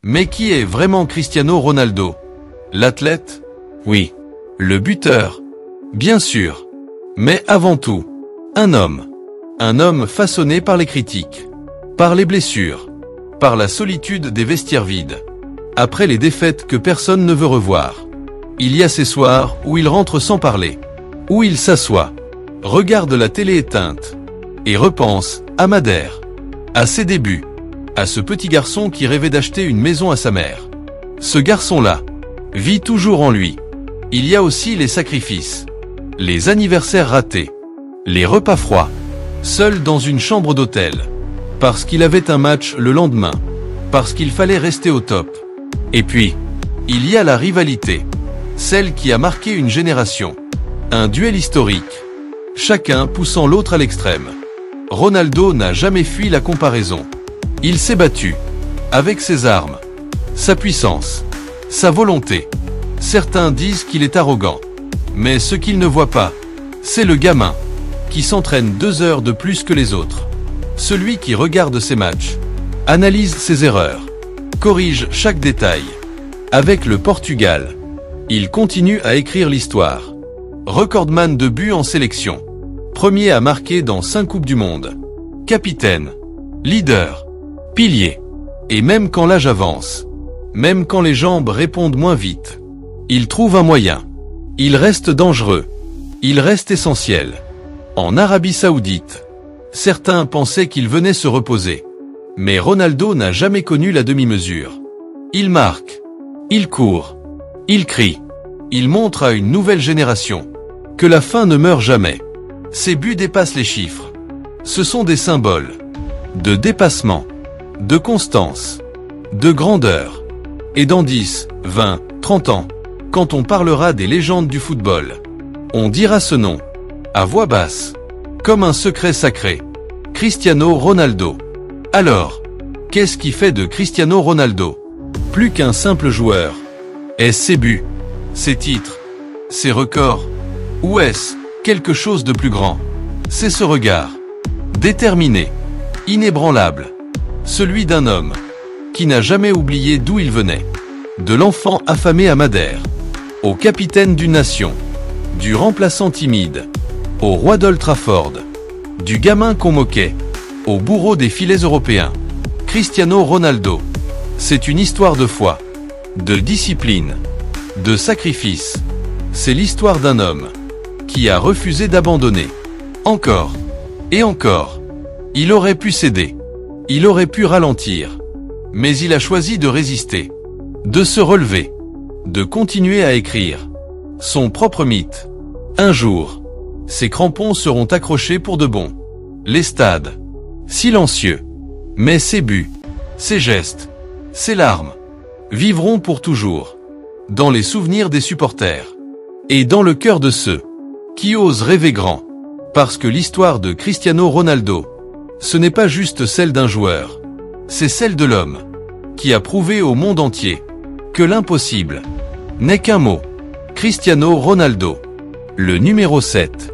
Mais qui est vraiment Cristiano Ronaldo? L'athlète? Oui. Le buteur? Bien sûr. Mais avant tout, un homme. Un homme façonné par les critiques, par les blessures, par la solitude des vestiaires vides. Après les défaites que personne ne veut revoir. Il y a ces soirs où il rentre sans parler, où il s'assoit, regarde la télé éteinte, et repense à Madère, à ses débuts, à ce petit garçon qui rêvait d'acheter une maison à sa mère. Ce garçon-là vit toujours en lui. Il y a aussi les sacrifices, les anniversaires ratés, les repas froids, seul dans une chambre d'hôtel, parce qu'il avait un match le lendemain, parce qu'il fallait rester au top. Et puis, il y a la rivalité, celle qui a marqué une génération, un duel historique, chacun poussant l'autre à l'extrême. Ronaldo n'a jamais fui la comparaison. Il s'est battu, avec ses armes, sa puissance, sa volonté. Certains disent qu'il est arrogant, mais ce qu'ils ne voient pas, c'est le gamin, qui s'entraîne 2 heures de plus que les autres. Celui qui regarde ses matchs, analyse ses erreurs, corrige chaque détail. Avec le Portugal, il continue à écrire l'histoire. Recordman de buts en sélection. Premier à marquer dans 5 Coupes du Monde. Capitaine, leader, pilier. Et même quand l'âge avance, même quand les jambes répondent moins vite, il trouve un moyen. Il reste dangereux. Il reste essentiel. En Arabie Saoudite, certains pensaient qu'il venait se reposer. Mais Ronaldo n'a jamais connu la demi-mesure. Il marque. Il court. Il crie. Il montre à une nouvelle génération que la fin ne meurt jamais. Ses buts dépassent les chiffres. Ce sont des symboles de dépassement, de constance, de grandeur. Et dans 10, 20, 30 ans, quand on parlera des légendes du football, on dira ce nom, à voix basse, comme un secret sacré. Cristiano Ronaldo. Alors, qu'est-ce qui fait de Cristiano Ronaldo plus qu'un simple joueur? Est-ce ses buts, ses titres, ses records? Ou est-ce quelque chose de plus grand? C'est ce regard, déterminé, inébranlable, celui d'un homme qui n'a jamais oublié d'où il venait. De l'enfant affamé à Madère, au capitaine d'une nation, du remplaçant timide, au roi d'Old Trafford, du gamin qu'on moquait, au bourreau des filets européens. Cristiano Ronaldo, c'est une histoire de foi, de discipline, de sacrifice. C'est l'histoire d'un homme qui a refusé d'abandonner. Encore et encore. Il aurait pu céder, il aurait pu ralentir, mais il a choisi de résister, de se relever, de continuer à écrire son propre mythe. Un jour, ses crampons seront accrochés pour de bon. Les stades, silencieux, mais ses buts, ses gestes, ses larmes, vivront pour toujours, dans les souvenirs des supporters, et dans le cœur de ceux qui osent rêver grand. Parce que l'histoire de Cristiano Ronaldo, ce n'est pas juste celle d'un joueur, c'est celle de l'homme, qui a prouvé au monde entier que l'impossible n'est qu'un mot. Cristiano Ronaldo, le numéro 7.